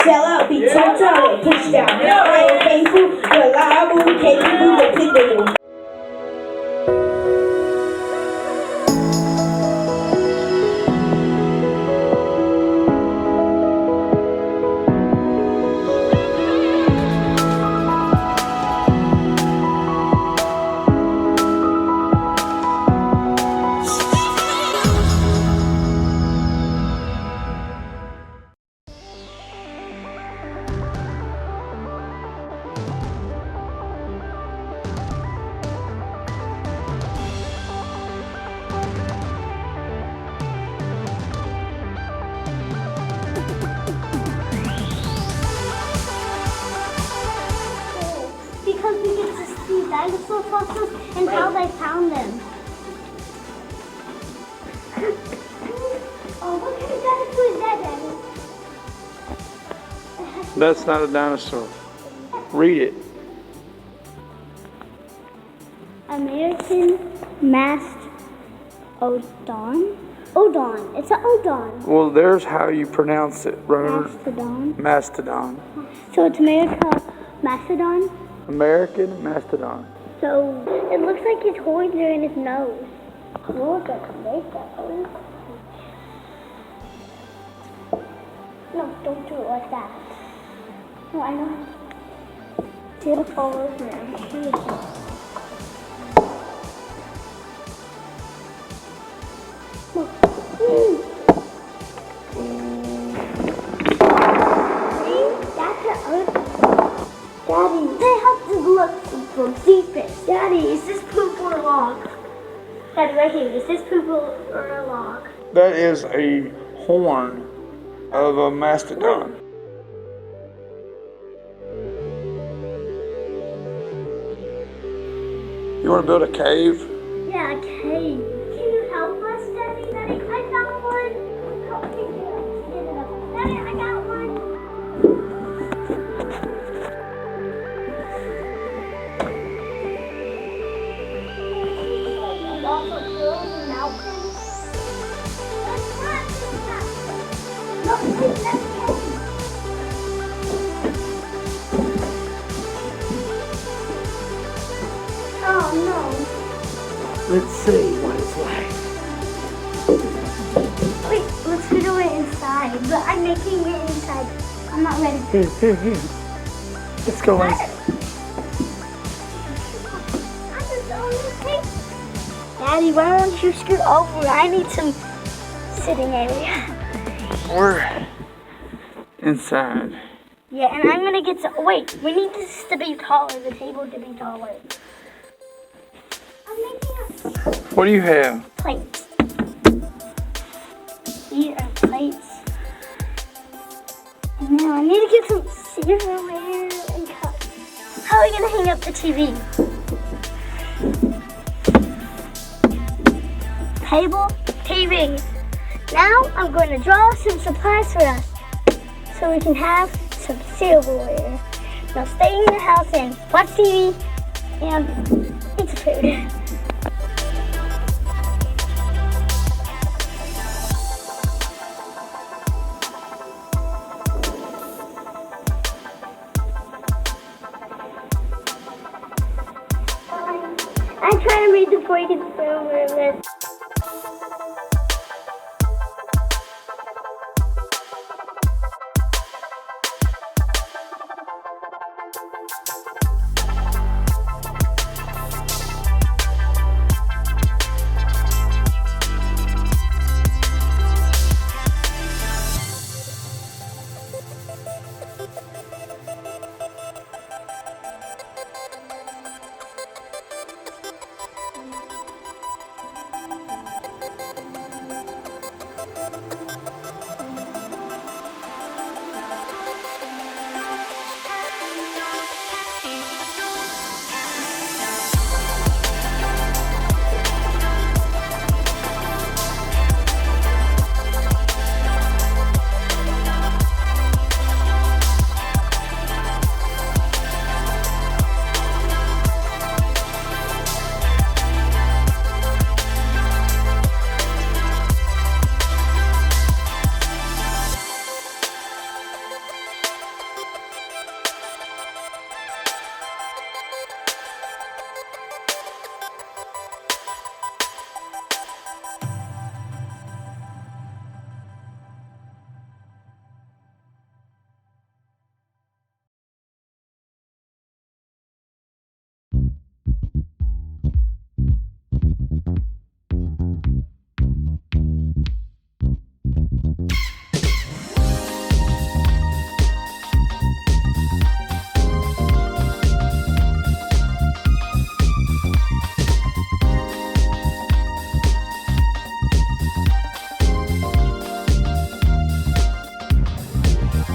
Sell out, be total, push down. I am faithful, reliable, capable, dependable. Dinosaur fossils and how they found them. Oh, what kind of dinosaur is that, Daddy? That's not a dinosaur. Read it. American mastodon. Odon. It's an odon. Well, there's how you pronounce it. Remember? Mastodon. Mastodon. So it's America mastodon. American mastodon. So it looks like his horns are in his nose. Look at those. No, don't do it like that. No, I know. See it fall over. Look. See? That's an earth. Daddy, they have to look from deepest. Daddy, is this poop or a log? Daddy, right here. Is this poop or a log? That is a horn of a mastodon. You want to build a cave? Yeah, a cave. Can you help us, Daddy? Daddy, I found one. Help me get it up. Daddy, I got one. Lots of hills and mountains. Let's not do that. Look, it's that cave. Oh no. Let's see what it's like. Wait, let's do it inside. But I'm making it inside. I'm not ready. Here. Let's go in. Daddy, why don't you scoot over? I need some sitting area. We're inside. Yeah, and I'm gonna get some. Wait, we need this to be taller. The table to be taller. I'm making What do you have? plates. These are plates. And now I need to get some silverware and cups. How are we gonna hang up the TV? Table, TV. Now I'm going to draw some supplies for us so we can have some silverware. Now stay in the house and watch TV and eat some food. I'm trying to read before you get the silverware.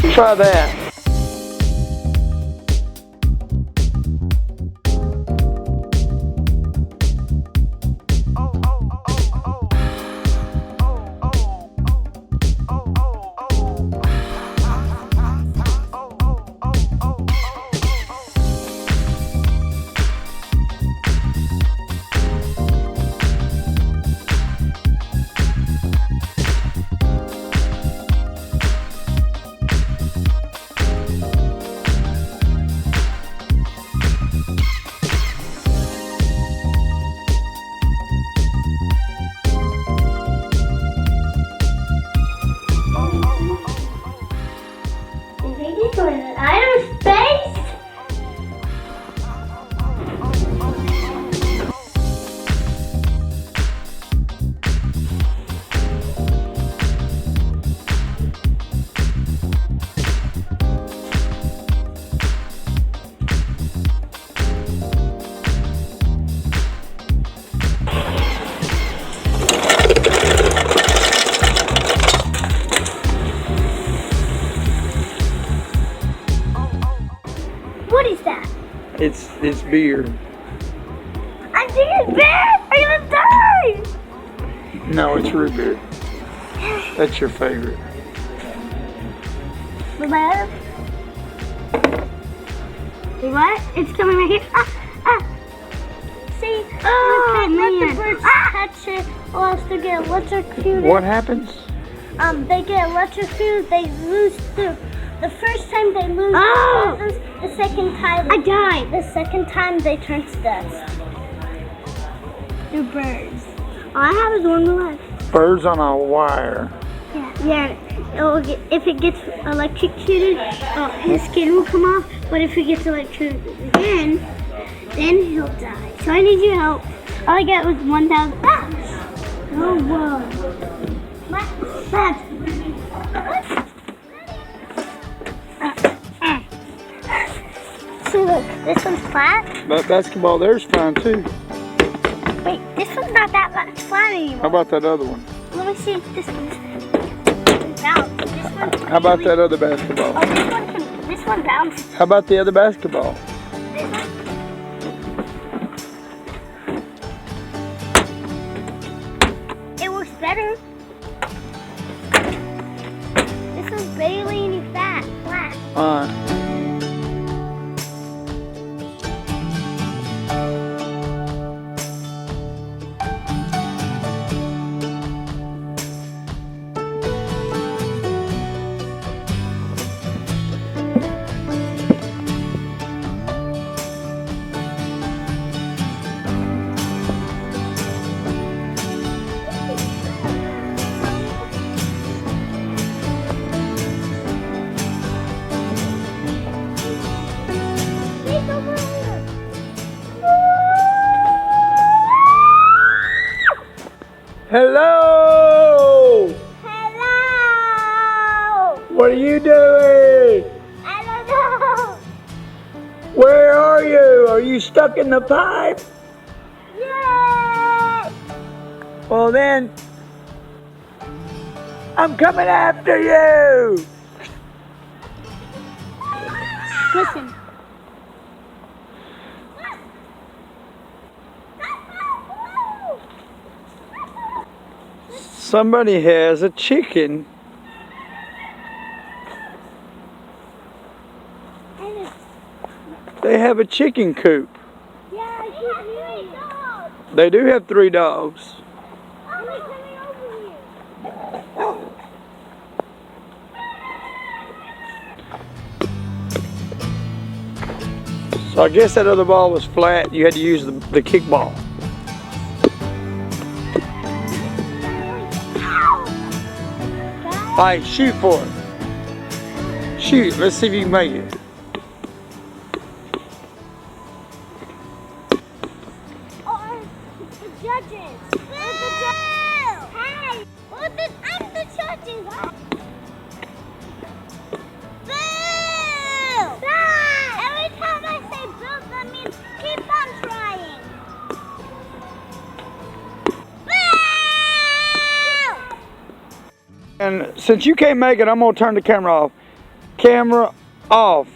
Try that. Outer space? What is that? It's beer. I'm thinking bear! I'm gonna die! No, it's root beer. That's your favorite. What? What? It's coming right here. See? Oh, let the birds touch it or else they get electrocuted. What happens? They get electrocuted, they lose the first time they lose the second time I die. The second time they turn to dust. They're birds. All I have is one left. Birds on a wire. Yeah. If it gets electrocuted, his skin will come off. But if he gets electrocuted again, then he'll die. So I need your help. All I got was 1,000. Oh, whoa. What? See, look, this one's flat. That basketball there's fine too. Wait, this one's not that much flat anymore. How about that other one? Let me see if this one's bounced. This one's How about that other basketball? Oh, this one bounced. How about the other basketball? This one. It works better. This one's barely any flat. Hello! Hello! What are you doing? I don't know. Where are you? Are you stuck in the pipe? Yay! Well then, I'm coming after you! Listen. Somebody has a chicken. They have a chicken coop. Yeah, I have 3 dogs. They do have 3 dogs. Oh, they're coming over here. So I guess that other ball was flat. You had to use the kick ball. All right, shoot for it. Shoot, let's see if you can make it. Oh, it's the judges. It's the judges. Hey, I'm the judges. Boo! Every time I say boo, that means keep on trying. And since you can't make it, I'm gonna turn the camera off. Camera off.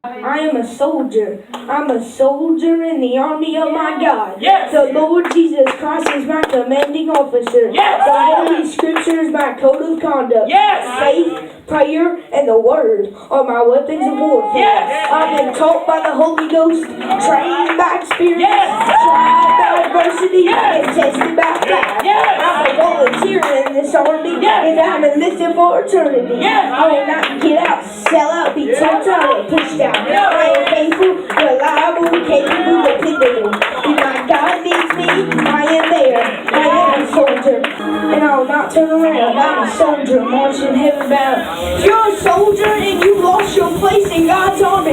I am a soldier. I'm a soldier in the army of my God. Yes. The Lord Jesus Christ is my commanding officer. Yes. The Holy Scripture is my code of conduct. Yes. Faith, prayer, and the Word are my weapons of warfare. Yes. I've been taught by the Holy Ghost, trained by experience, Yes. tried by adversity, Yes. and tested by fire. Yes. I'm a volunteer in this army, Yes. and I'm enlisted for eternity. Yes. I will not get out, sell out, be told out, or pushed out. I am faithful, reliable, capable, dependable. If my God needs me, I am there. I am a soldier, and I will not turn around. I'm a soldier marching heaven bound. If you're a soldier and you lost your place in God's army,